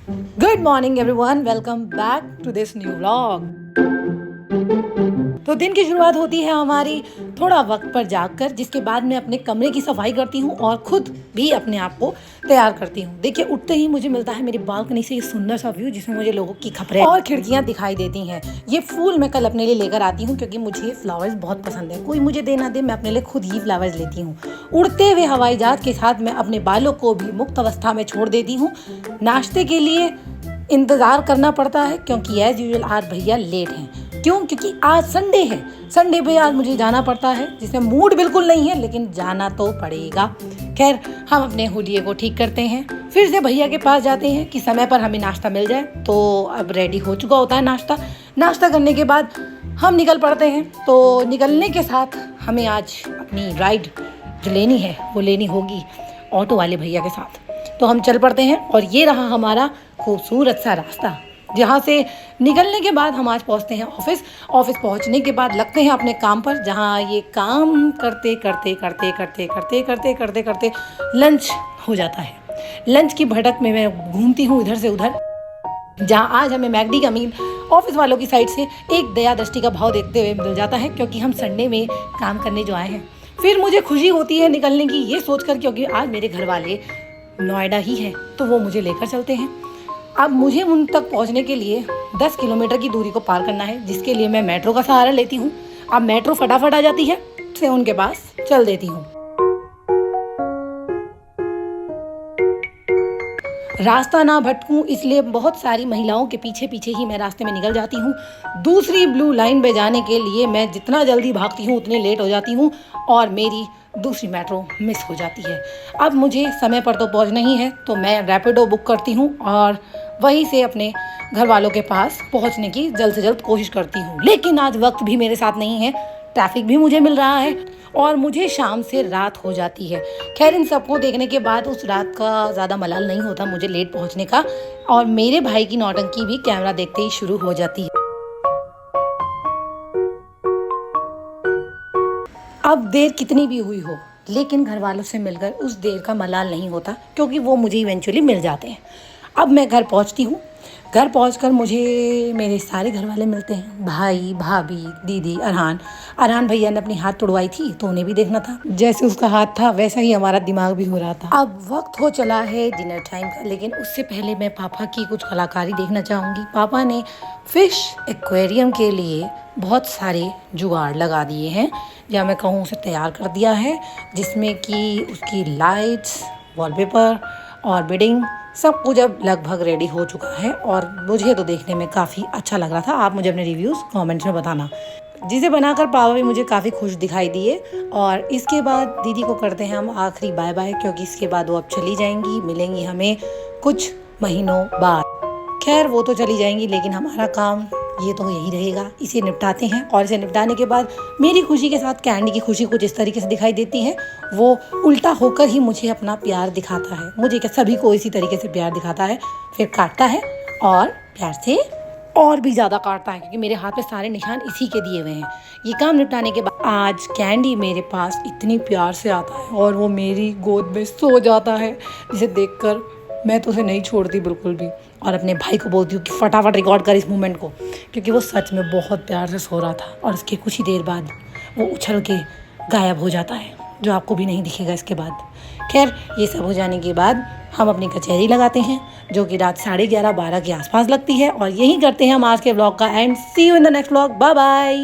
Good morning everyone, welcome back to this new vlog. तो दिन की शुरुआत होती है हमारी थोड़ा वक्त पर जागकर, जिसके बाद मैं अपने कमरे की सफाई करती हूँ और खुद भी अपने आप को तैयार करती हूँ। देखिए, उठते ही मुझे मिलता है मेरी बालकनी से ये सुंदर सा व्यू, जिसमें मुझे लोगों की खपरें और खिड़कियाँ दिखाई देती हैं। ये फूल मैं कल अपने लिए लेकर आती हूँ क्योंकि मुझे फ्लावर्स बहुत पसंद है। कोई मुझे दे ना दे, मैं अपने लिए खुद ही फ्लावर्स लेती हूँ। उड़ते हुए हवाई जहाज के साथ मैं अपने बालों को भी मुक्त अवस्था में छोड़ देती हूँ। नाश्ते के लिए इंतज़ार करना पड़ता है क्योंकि एज यूजुअल आज भैया लेट हैं। क्यों? क्योंकि आज संडे है। संडे पे आज मुझे जाना पड़ता है, जिसमें मूड बिल्कुल नहीं है, लेकिन जाना तो पड़ेगा। खैर, हम अपने हुलिये को ठीक करते हैं, फिर से भैया के पास जाते हैं कि समय पर हमें नाश्ता मिल जाए। तो अब रेडी हो चुका होता है नाश्ता करने के बाद हम निकल पड़ते हैं। तो निकलने के साथ हमें आज अपनी राइड जो लेनी है वो लेनी होगी ऑटो वाले भैया के साथ। तो हम चल पड़ते हैं और ये रहा हमारा खूबसूरत सा रास्ता, जहाँ से निकलने के बाद हम आज पहुँचते हैं ऑफिस। ऑफिस पहुँचने के बाद लगते हैं अपने काम पर, जहाँ ये काम करते करते लंच हो जाता है। लंच की भटक में मैं घूमती हूँ इधर से उधर, जहाँ आज हमें मैकडी का मील ऑफिस वालों की साइड से एक दया दृष्टि का भाव देखते हुए मिल जाता है, क्योंकि हम संडे में काम करने जो आए हैं। फिर मुझे खुशी होती है निकलने की, ये सोचकर क्योंकि आज मेरे घर वाले नोएडा ही है, तो वो मुझे लेकर चलते हैं। अब मुझे उन तक पहुंचने के लिए 10 किलोमीटर की दूरी को पार करना है, जिसके लिए मैं मेट्रो का सहारा लेती हूँ। अब मेट्रो फटाफट आ जाती है, से उनके पास चल देती हूँ। रास्ता ना भटकूं, इसलिए बहुत सारी महिलाओं के पीछे पीछे ही मैं रास्ते में निकल जाती हूँ। दूसरी ब्लू लाइन पे जाने के लिए मैं जितना जल्दी भागती हूँ उतने लेट हो जाती हूँ और मेरी दूसरी मेट्रो मिस हो जाती है। अब मुझे समय पर तो पहुँचना ही है, तो मैं रैपिडो बुक करती हूँ और वहीं से अपने घर वालों के पास पहुँचने की जल्द से जल्द कोशिश करती हूँ। लेकिन आज वक्त भी मेरे साथ नहीं है, ट्रैफिक भी मुझे मिल रहा है और मुझे शाम से रात हो जाती है। खैर, इन सबको देखने के बाद उस रात का ज़्यादा मलाल नहीं होता मुझे लेट पहुँचने का, और मेरे भाई की नौटंकी भी कैमरा देखते ही शुरू हो जाती है। अब देर कितनी भी हुई हो, लेकिन घर वालों से मिलकर उस देर का मलाल नहीं होता, क्योंकि वो मुझे इवेंचुअली मिल जाते हैं। अब मैं घर पहुंचती हूँ। घर पहुंचकर मुझे मेरे सारे घर वाले मिलते हैं, भाई, भाभी, दीदी, अरहान भैया ने अपनी हाथ तुड़वाई थी तो उन्हें भी देखना था। जैसे उसका हाथ था वैसा ही हमारा दिमाग भी हो रहा था। अब वक्त हो चला है डिनर टाइम का, लेकिन उससे पहले मैं पापा की कुछ कलाकारी देखना चाहूँगी। पापा ने फिश एक्वेरियम के लिए बहुत सारे जुगाड़ लगा दिए हैं, या मैं कहूँ उसे तैयार कर दिया है, जिसमें कि उसकी लाइट्स, वॉलपेपर और बिडिंग सब कुछ अब लगभग रेडी हो चुका है और मुझे तो देखने में काफ़ी अच्छा लग रहा था। आप मुझे अपने रिव्यूज़ कमेंट्स में बताना। जिसे बनाकर पापा भी मुझे काफ़ी खुश दिखाई दिए। और इसके बाद दीदी को करते हैं हम आखिरी बाय बाय, क्योंकि इसके बाद वो अब चली जाएंगी, मिलेंगी हमें कुछ महीनों बाद। खैर, वो तो चली जाएंगी, लेकिन हमारा काम ये तो यही रहेगा। इसे निपटाते हैं और इसे निपटाने के बाद मेरी खुशी के साथ कैंडी की खुशी कुछ इस तरीके से दिखाई देती है। वो उल्टा होकर ही मुझे अपना प्यार दिखाता है, मुझे क्या सभी को इसी तरीके से प्यार दिखाता है, फिर काटता है और प्यार से और भी ज़्यादा काटता है, क्योंकि मेरे हाथ में सारे निशान इसी के दिए हुए हैं। ये काम निपटाने के बाद आज कैंडी मेरे पास इतनी प्यार से आता है और वो मेरी गोद में सो जाता है, जिसे देखकर मैं तो उसे नहीं छोड़ती बिल्कुल भी, और अपने भाई को बोलती हूँ कि फटाफट रिकॉर्ड कर इस मोमेंट को, क्योंकि वो सच में बहुत प्यार से सो रहा था। और उसके कुछ ही देर बाद वो उछल के गायब हो जाता है, जो आपको भी नहीं दिखेगा इसके बाद। खैर, ये सब हो जाने के बाद हम अपनी कचहरी लगाते हैं, जो कि रात 11:30-12 के आसपास लगती है, और यही करते हैं हम आज के व्लॉग का end. See you in the next vlog. Bye bye.